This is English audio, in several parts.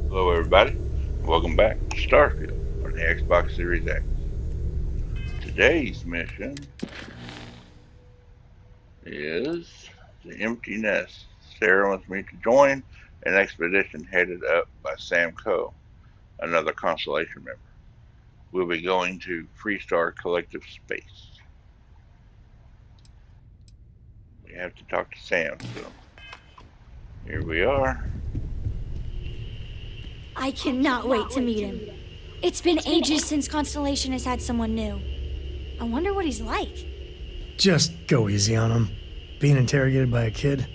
Hello, everybody. Welcome back to Starfield on the Xbox Series X. Today's mission is the empty nest. Sarah wants me to join an expedition headed up by Sam Coe, another Constellation member. We'll be going to Freestar Collective Space. We have to talk to Sam, so here we are. I cannot wait to meet him. It's been ages since Constellation has had someone new. I wonder what he's like. Just go easy on him. Being interrogated by a kid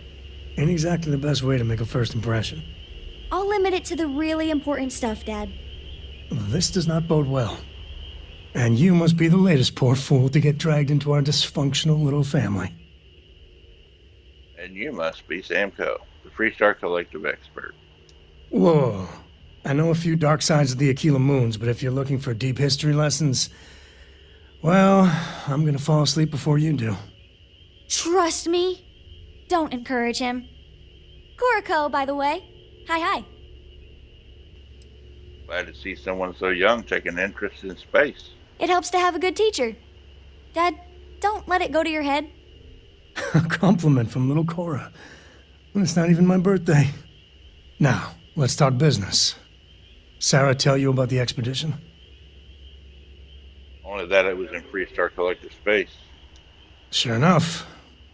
ain't exactly the best way to make a first impression. I'll limit it to the really important stuff, Dad. This does not bode well. And you must be the latest poor fool to get dragged into our dysfunctional little family. And you must be Sam Coe, the Freestar Collective expert. Whoa. I know a few dark sides of the Aquila Moons, but if you're looking for deep history lessons, well, I'm gonna fall asleep before you do. Trust me. Don't encourage him. Kuriko, by the way. Hi. Glad to see someone so young take an interest in space. It helps to have a good teacher. Dad, don't let it go to your head. A compliment from little Cora. It's not even my birthday. Now, let's talk business. Sarah tell you about the expedition? Only that it was in Freestar Collective Space. Sure enough.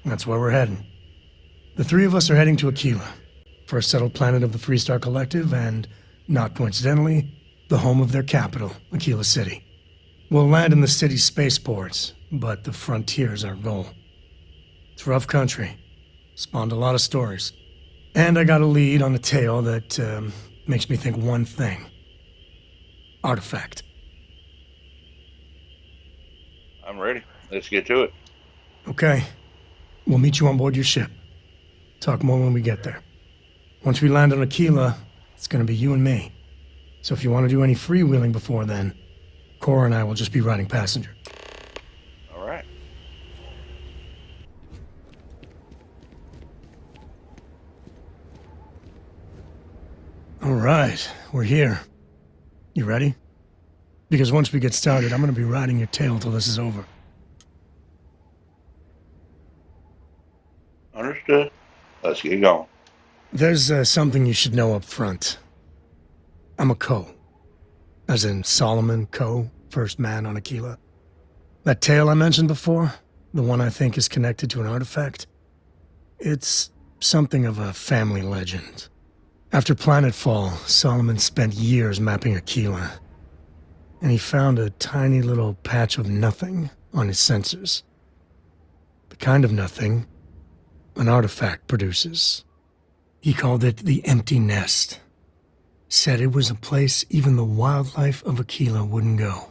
That's where we're heading. The three of us are heading to Aquila, first settled planet of the Freestar Collective and, not coincidentally, the home of their capital, Aquila City. We'll land in the city's spaceports, but the frontier's our goal. It's rough country. Spawned a lot of stories. And I got a lead on a tale that makes me think one thing. Artifact. I'm ready. Let's get to it. Okay. We'll meet you on board your ship. Talk more when we get there. Once we land on Aquila, it's gonna be you and me. So if you want to do any freewheeling before then, Cora and I will just be riding passenger. All right. All right, we're here. You ready? Because once we get started, I'm gonna be riding your tail till this is over. Understood. Let's get going. There's something you should know up front. I'm a Coe. As in Solomon Coe, first man on Aquila. That tale I mentioned before, the one I think is connected to an artifact, it's something of a family legend. After planetfall, Solomon spent years mapping Aquila, and he found a tiny little patch of nothing on his sensors. The kind of nothing an artifact produces. He called it the Empty Nest. Said it was a place even the wildlife of Aquila wouldn't go.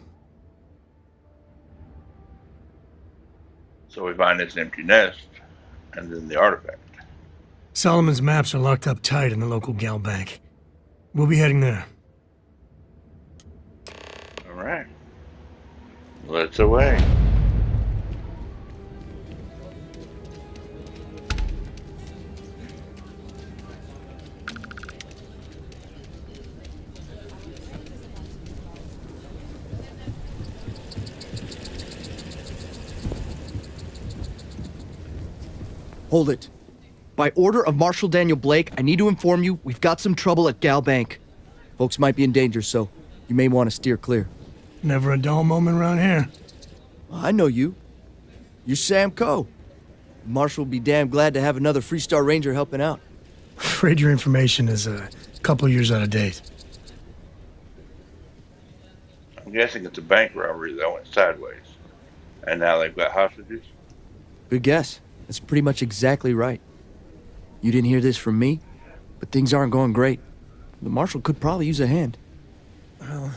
So we find this empty nest, and then the artifact. Solomon's maps are locked up tight in the local gal bank. We'll be heading there. All right. Let's away. Hold it. By order of Marshal Daniel Blake, I need to inform you we've got some trouble at Gal Bank. Folks might be in danger, so you may want to steer clear. Never a dull moment around here. I know you. You're Sam Coe. Marshal will be damn glad to have another Freestar Ranger helping out. Afraid your information is a couple of years out of date. I'm guessing it's a bank robbery that went sideways. And now they've got hostages? Good guess. That's pretty much exactly right. You didn't hear this from me, but things aren't going great. The Marshal could probably use a hand. Well,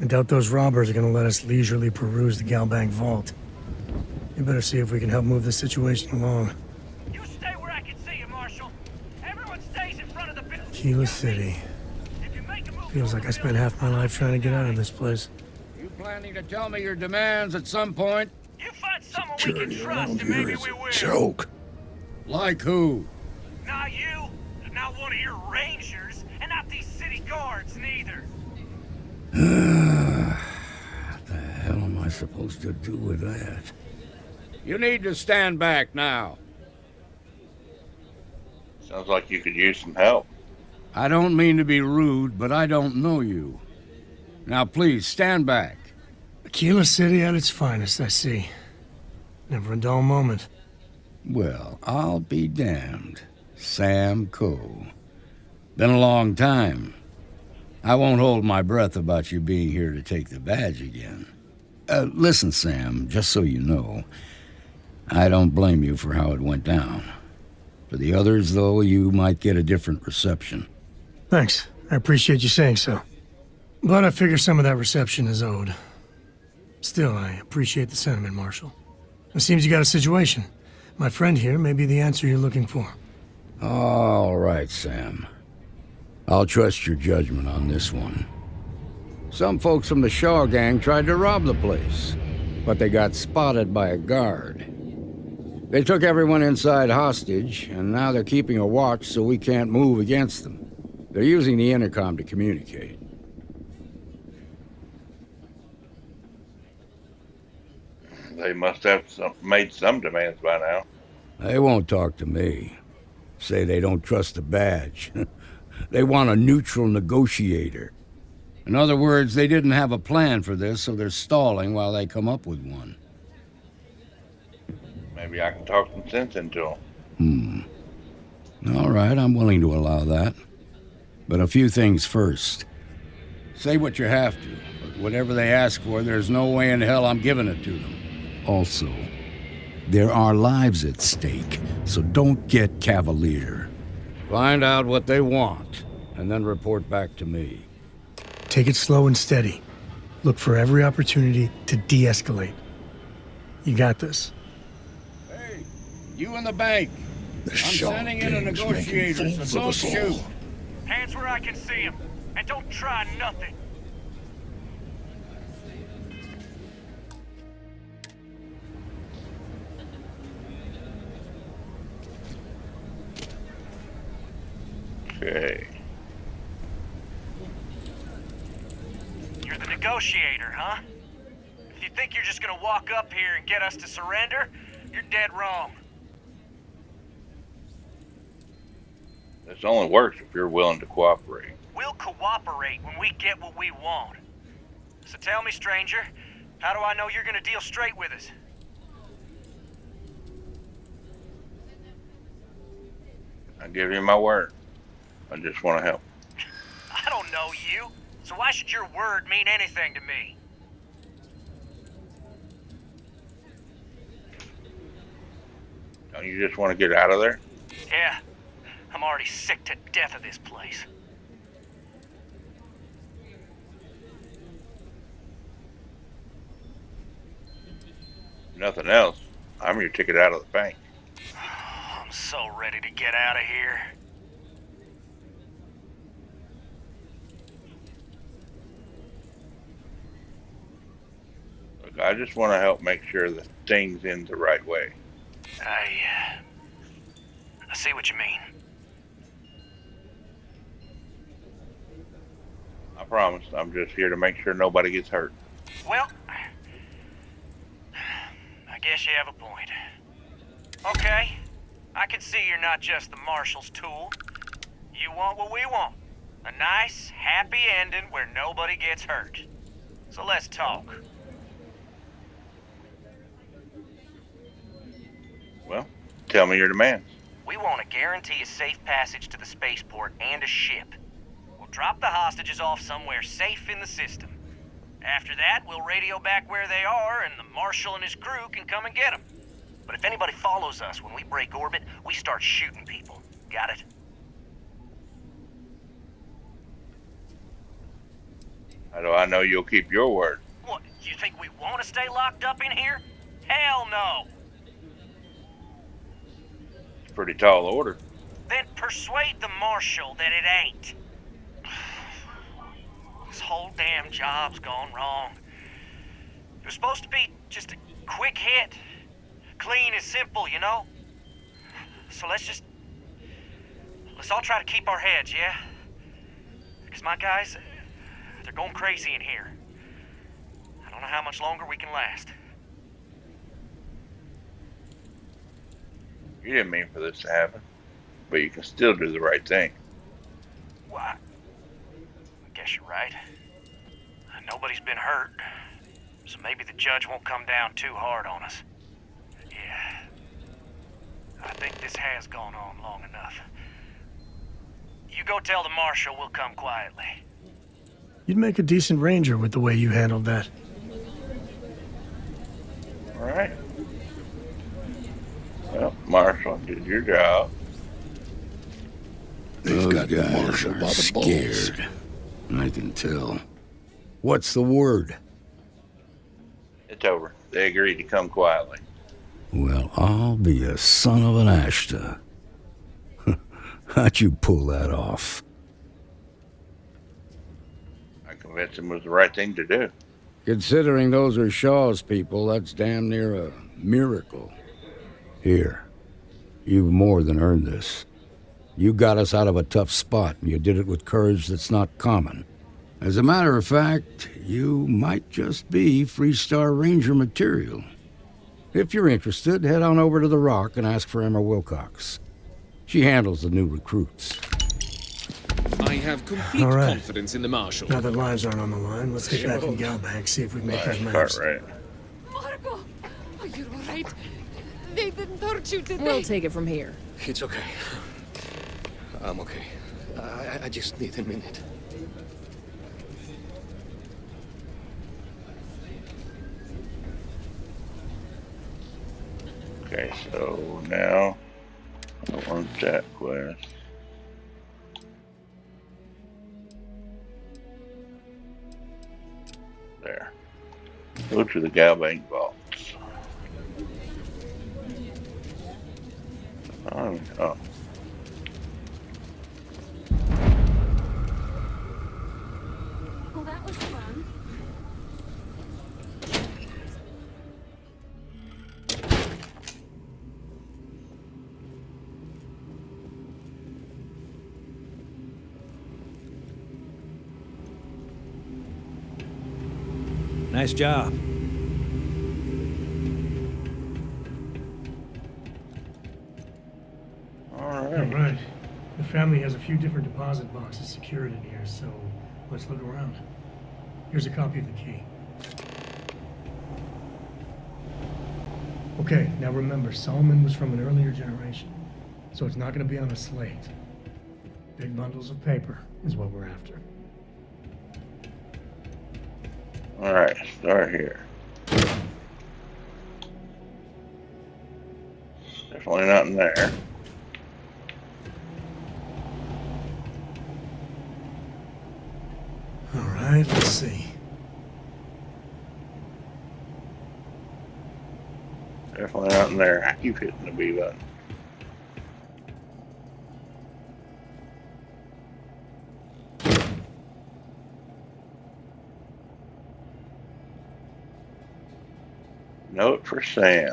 I doubt those robbers are gonna let us leisurely peruse the Gal Bank vault. You better see if we can help move this situation along. You stay where I can see you, Marshal. Everyone stays in front of the building. Aquila City. If you make a move, Feels like I spent half my life trying to get out of this place. You planning to tell me your demands at some point? you find someone we can trust, and maybe we will. Joke. Like who? Not you, not one of your rangers, and not these city guards. either. What the hell am I supposed to do with that? You need to stand back now. Sounds like you could use some help. I don't mean to be rude, but I don't know you. Now please, stand back. Aquila City at its finest, I see. Never a dull moment. Well, I'll be damned. Sam Coe. Been a long time. I won't hold my breath about you being here to take the badge again. Listen, Sam, just so you know, I don't blame you for how it went down. For the others, though, you might get a different reception. Thanks. I appreciate you saying so. But I figure some of that reception is owed. Still, I appreciate the sentiment, Marshal. It seems you got a situation. My friend here may be the answer you're looking for. All right, Sam. I'll trust your judgment on this one. Some folks from the Shaw gang tried to rob the place, but they got spotted by a guard. They took everyone inside hostage, and now they're keeping a watch so we can't move against them. They're using the intercom to communicate. They must have made some demands by now. They won't talk to me. Say they don't trust the badge. They want a neutral negotiator. In other words, they didn't have a plan for this, so they're stalling while they come up with one. Maybe I can talk some sense into them. All right, I'm willing to allow that. But a few things first. Say what you have to, but whatever they ask for, there's no way in hell I'm giving it to them. Also, there are lives at stake, so don't get cavalier. Find out what they want, and then report back to me. Take it slow and steady. Look for every opportunity to de-escalate. You got this. Hey, you in the bank. I'm sending in a negotiator, so don't shoot. Hands where I can see him, and don't try nothing. Okay. You're the negotiator, huh? If you think you're just gonna walk up here and get us to surrender, you're dead wrong. This only works if you're willing to cooperate. We'll cooperate when we get what we want. So tell me, stranger, how do I know you're gonna deal straight with us? I give you my word. I just want to help. I don't know you, so why should your word mean anything to me? Don't you just want to get out of there? Yeah, I'm already sick to death of this place. Nothing else. I'm your ticket out of the bank. I'm so ready to get out of here. Look, I just want to help make sure that things end the right way. I see what you mean. I promise. I'm just here to make sure nobody gets hurt. Well, I guess you have a point. Okay, I can see you're not just the Marshal's tool. You want what we want. A nice, happy ending where nobody gets hurt. So let's talk. Well, tell me your demands. We want to guarantee a safe passage to the spaceport and a ship. We'll drop the hostages off somewhere safe in the system. After that, we'll radio back where they are, and the Marshal and his crew can come and get them. But if anybody follows us when we break orbit, we start shooting people. Got it? How do I know you'll keep your word? What, you think we want to stay locked up in here? Hell no! It's a pretty tall order. Then persuade the Marshal that it ain't. This whole damn job's gone wrong. It was supposed to be just a quick hit. Clean and simple, you know? So let's all try to keep our heads, yeah? Because my guys, They're going crazy in here. I don't know how much longer we can last. You didn't mean for this to happen, but you can still do the right thing. Why? I guess you're right. Nobody's been hurt, so maybe the judge won't come down too hard on us. Yeah. I think this has gone on long enough. You go tell the marshal we'll come quietly. You'd make a decent ranger with the way you handled that. All right. Well, Marshall did your job. Those guys are scared. I can tell. What's the word? It's over. They agreed to come quietly. Well, I'll be a son of an Ashta. How'd you pull that off? I convinced him it was the right thing to do. Considering those are Shaw's people, that's damn near a miracle. Here, you've more than earned this. You got us out of a tough spot, and you did it with courage that's not common. As a matter of fact, you might just be Freestar Ranger material. If you're interested, head on over to the Rock and ask for Emma Wilcox. She handles the new recruits. I have complete confidence in the Marshal. Now that lives aren't on the line, let's get back in Galbank, see if we can make that match. Right. Marco! Are you alright? They didn't hurt you, did they? We'll take it from here. It's okay. I'm okay. I just need a minute. Okay, so now I want that quest. There. Go to the Galbank vaults. Oh. Well, that was fun. Nice job. All right. The family has a few different deposit boxes secured in here, so let's look around. Here's a copy of the key. Okay, now remember, Solomon was from an earlier generation, so it's not going to be on a slate. Big bundles of paper is what we're after. All right, start here. Definitely not in there. All right, let's see. Definitely not in there. I keep hitting the B button. Note for Sam.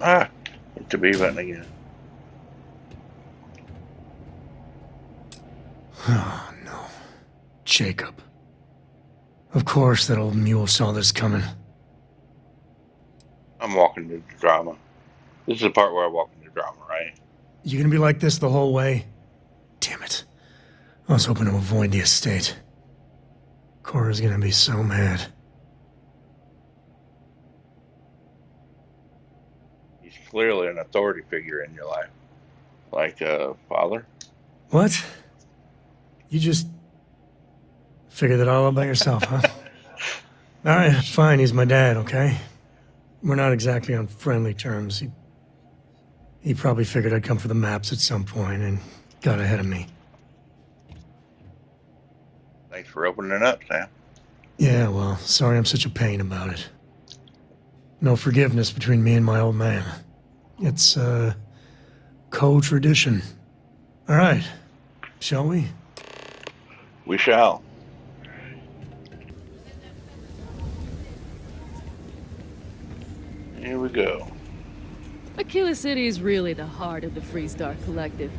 Ah, hit the B button again. Oh, no. Jacob. Of course that old mule saw this coming. I'm walking into the drama. This is the part where I walk into drama, right? You gonna be like this the whole way? Damn it. I was hoping to avoid the estate. Cora's gonna be so mad. He's clearly an authority figure in your life. Like a father. What? You just figured that all out by yourself, huh? Alright, fine, he's my dad, okay? We're not exactly on friendly terms. He probably figured I'd come for the maps at some point and got ahead of me. Thanks for opening it up, Sam. Yeah, well, sorry I'm such a pain about it. No forgiveness between me and my old man. It's, co-tradition. Alright, shall we? We shall. Here we go. Aquila City is really the heart of the Freestar Collective.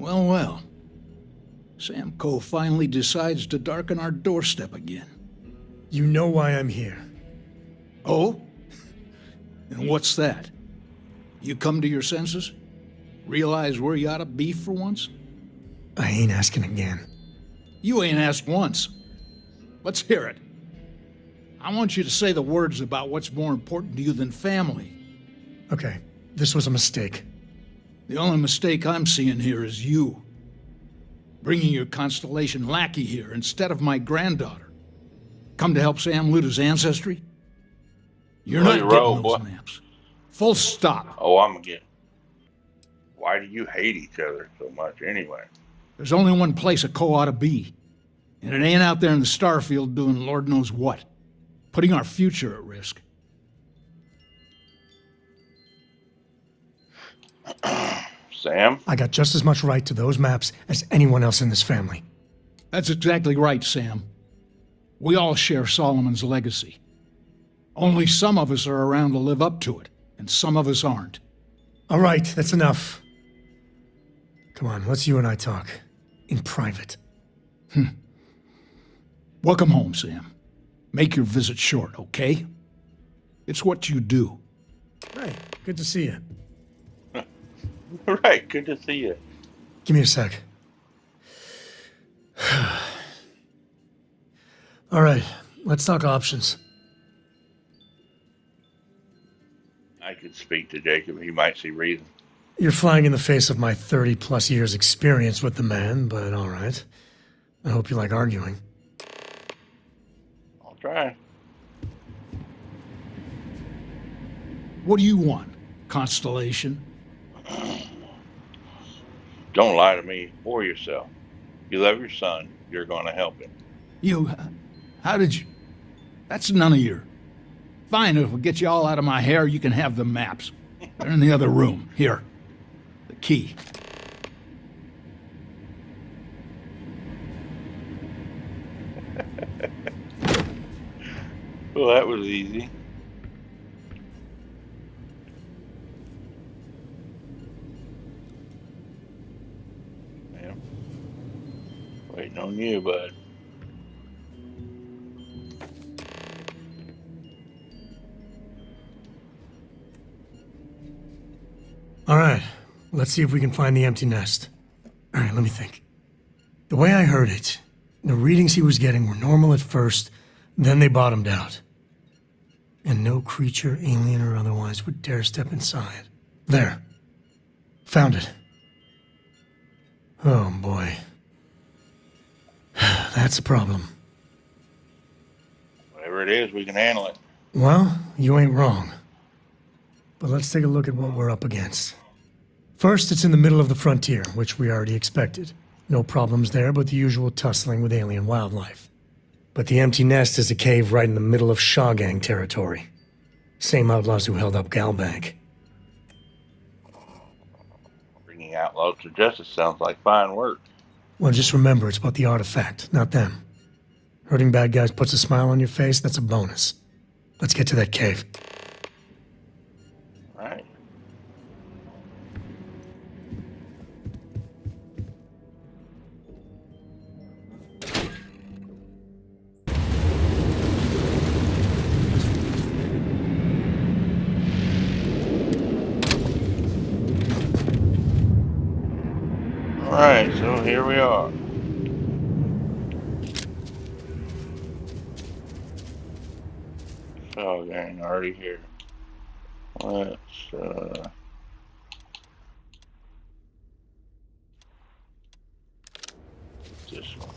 Well, well. Sam Coe finally decides to darken our doorstep again. You know why I'm here. Oh? And what's that? You come to your senses? Realize where you ought to be for once? I ain't asking again. You ain't asked once. Let's hear it. I want you to say the words about what's more important to you than family. Okay, this was a mistake. The only mistake I'm seeing here is you. Bringing your Constellation lackey here instead of my granddaughter. Come to help Sam loot his ancestry? You're not getting those naps. Full stop. Oh, I'm getting. Why do you hate each other so much anyway? There's only one place a co ought to be. And it ain't out there in the Starfield doing Lord knows what. Putting our future at risk. Sam? I got just as much right to those maps as anyone else in this family. That's exactly right, Sam. We all share Solomon's legacy. Only some of us are around to live up to it, and some of us aren't. All right, that's enough. Come on, let's you and I talk. In private. Welcome home, Sam. Make your visit short, okay? It's what you do. Hey, good to see you. Right, good to see you. Give me a sec. All right, let's talk options. I could speak to Jacob. He might see reason. You're flying in the face of my 30-plus years experience with the man, but all right. I hope you like arguing. I'll try. What do you want, Constellation? Don't lie to me or yourself. You love your son. You're going to help him. You... how did you... That's none of your... Fine, if we get you all out of my hair, you can have the maps. They're in the other room. Here. The key. Well, that was easy. Man, waiting on you, bud. All right, let's see if we can find the empty nest. All right, let me think. The way I heard it, the readings he was getting were normal at first, then they bottomed out. And no creature, alien or otherwise, would dare step inside. There. Found it. Oh, boy. That's a problem. Whatever it is, we can handle it. Well, you ain't wrong. But let's take a look at what we're up against. First, it's in the middle of the frontier, which we already expected. No problems there, but the usual tussling with alien wildlife. But the empty nest is a cave right in the middle of Shaw Gang territory. Same outlaws who held up Galbank. Bringing outlaws to justice sounds like fine work. Well, just remember, it's about the artifact, not them. Hurting bad guys puts a smile on your face, that's a bonus. Let's get to that cave. Right. Alright, so here we are. Oh, gang, already here. Let's, this one.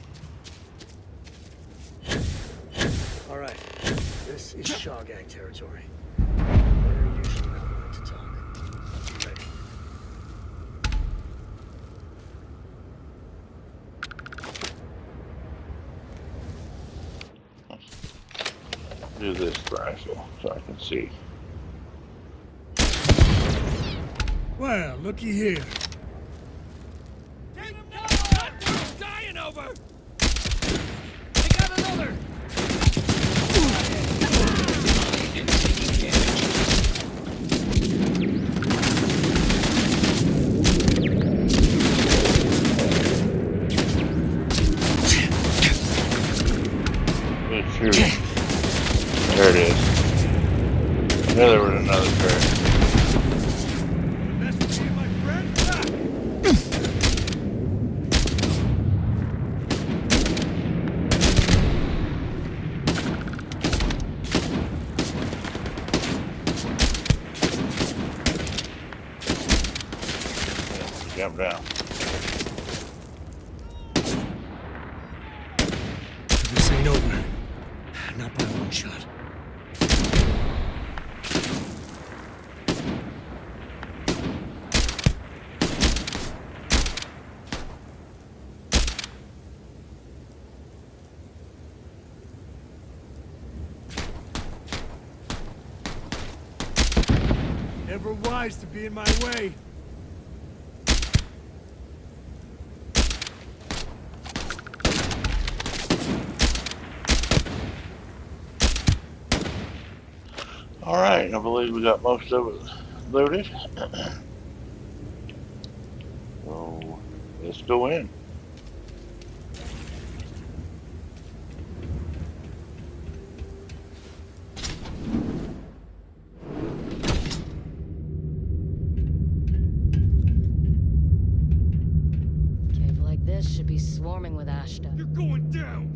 All right, this is Shaw Gang territory. We're usually not allowed to talk. Ready? Do this rifle so I can see. Well, looky here. Take him down! I'm dying over! I got another! Good shooting. There it is. There was another turret. Jump down. This ain't over. Not by a long shot. Never wise to be in my way. All right, I believe we got most of it loaded. So let's go in. Cave like this should be swarming with Ashta. You're going down!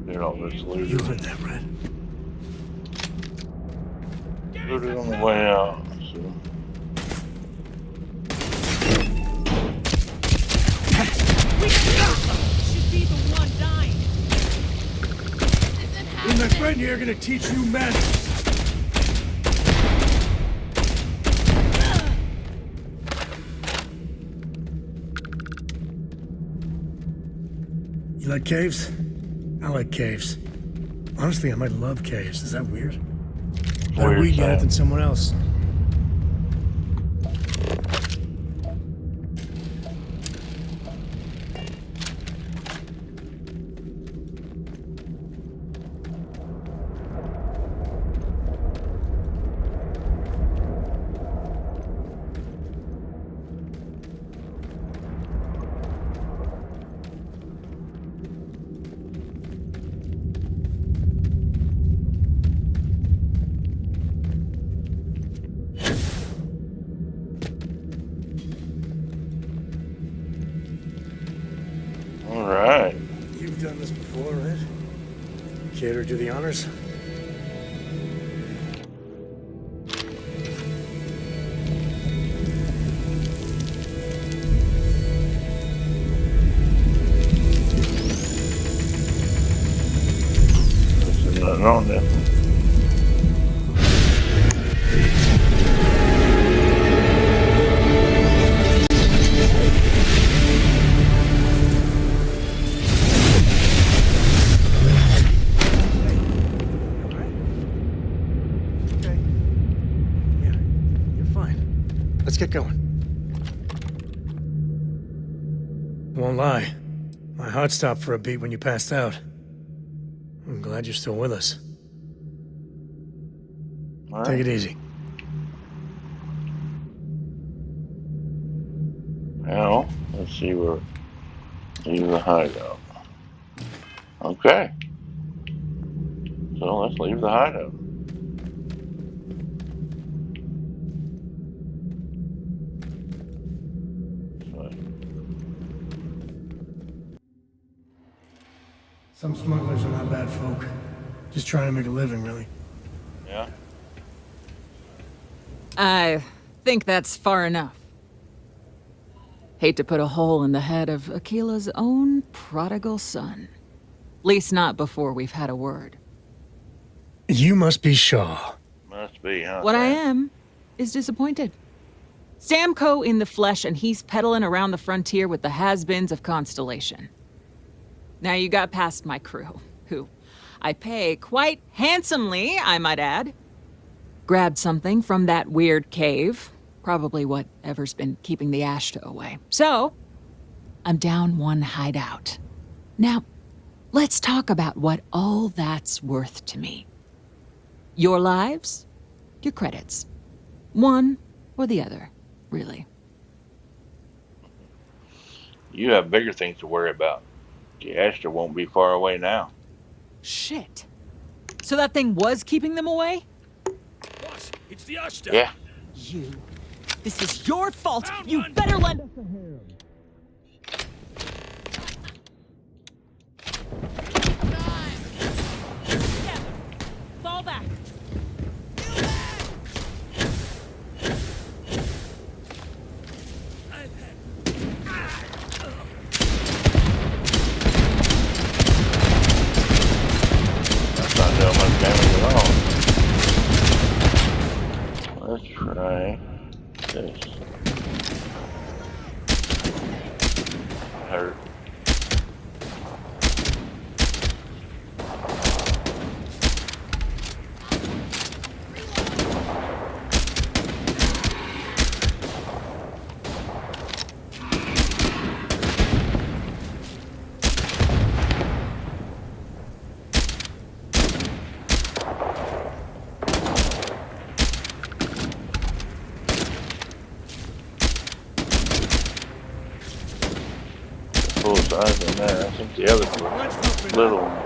Get all this looted. You heard that, right? Looted on the way out. So. Should be the one dying. Me and my friend here are gonna teach you manners. You like caves? I like caves. Honestly, I might love caves. Is that weird? Better we get it than someone else. All right. You've done this before, right? Care to do the honors? There's nothing on there. Let's get going. Won't lie. My heart stopped for a beat when you passed out. I'm glad you're still with us. All Take right. it easy. Now, let's see where. Leave the hideout. Okay. So let's leave the hideout. Some smugglers are not bad folk. Just trying to make a living, really. Yeah. I think that's far enough. Hate to put a hole in the head of Akila's own prodigal son. Least not before we've had a word. You must be Shaw. Must be, huh? What I am is disappointed. Samco in the flesh, and he's peddling around the frontier with the has-beens of Constellation. Now you got past my crew, who I pay quite handsomely, I might add. Grabbed something from that weird cave, probably whatever's been keeping the Ashta away. So, I'm down one hideout. Now, let's talk about what all that's worth to me. Your lives, your credits. One or the other, really. You have bigger things to worry about. The Ashta won't be far away now. Shit. So that thing was keeping them away? Boss, it's the Ashta. Yeah. You. This is your fault. You better lend us a hand. Fall back. That's not doing much damage at all. Let's try this. Hurt. Full size in there. I think the other were little ones.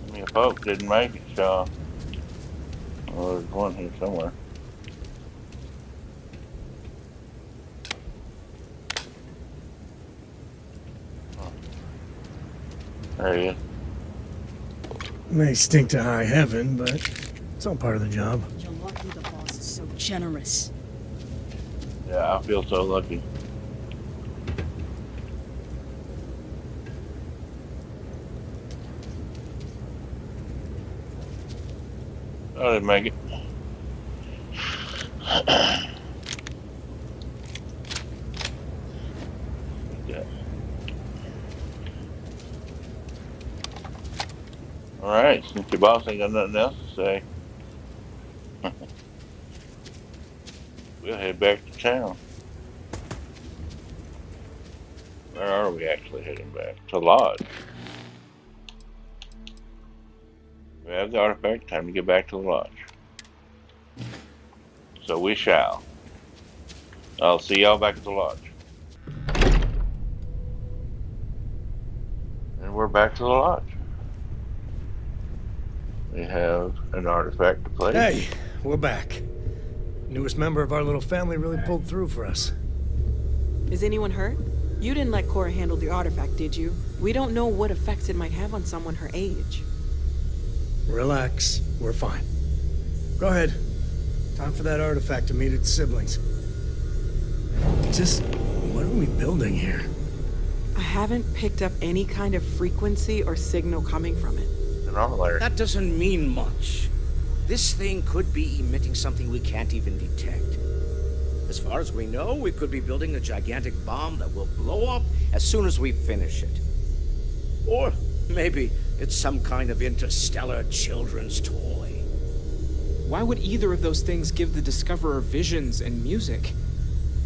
I mean, folks didn't make it, so. Well, there's one here somewhere. There he is. May stink to high heaven, but it's all part of the job. You're lucky the boss is so generous. Yeah, I feel so lucky. I didn't make it. Alright, since your boss ain't got nothing else to say, we'll head back to town. Where are we actually heading back? To Lodge. We have the artifact, time to get back to the Lodge. So we shall. I'll see y'all back at the Lodge. And we're back to the Lodge. We have an artifact to play. Hey, we're back. Newest member of our little family really pulled through for us. Is anyone hurt? You didn't let Cora handle the artifact, did you? We don't know what effects it might have on someone her age. Relax, we're fine. Go ahead. Time for that artifact to meet its siblings. Just, what are we building here? I haven't picked up any kind of frequency or signal coming from it. That doesn't mean much. This thing could be emitting something we can't even detect. As far as we know, we could be building a gigantic bomb that will blow up as soon as we finish it. Or maybe it's some kind of interstellar children's toy. Why would either of those things give the Discoverer visions and music?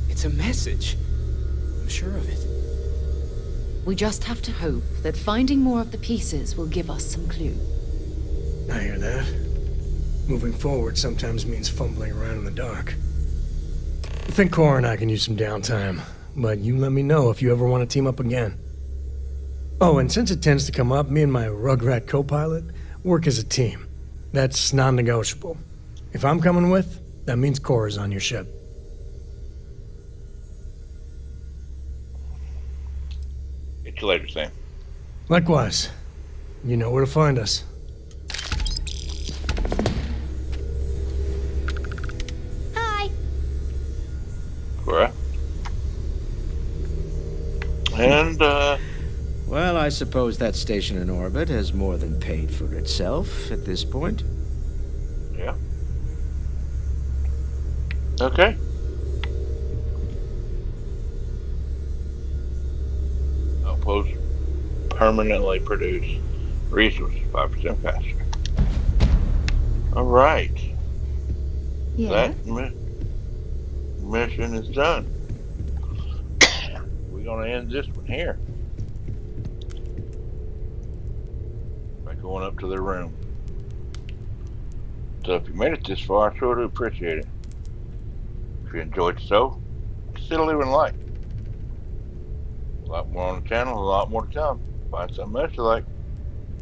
It's a message. I'm sure of it. We just have to hope that finding more of the pieces will give us some clue. I hear that. Moving forward sometimes means fumbling around in the dark. I think Cora and I can use some downtime, but you let me know if you ever want to team up again. Oh, and since it tends to come up, me and my Rugrat co-pilot work as a team. That's non-negotiable. If I'm coming with, that means Cora's on your ship. Get you later, Sam. Likewise. You know where to find us. Hi. Cora. And, Well, I I suppose that station in orbit has more than paid for itself at this point. Yeah. Okay. Outpost permanently produce resources 5% faster. All right. Yeah. That mission is done. We're gonna end this one here by going up to their room. So if you made it this far, I sure do appreciate it. If you enjoyed the show, consider leaving a like. A lot more on the channel, a lot more to come. Find something else you like,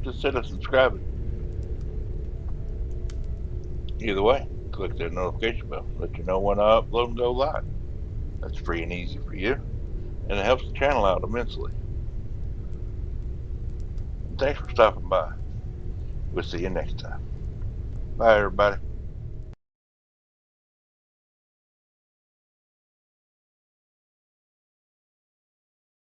just hit subscribe. Either way, click that notification bell, let you know when I upload and go live. That's free and easy for you, and it helps the channel out immensely. Thanks for stopping by. We'll see you next time. Bye, everybody.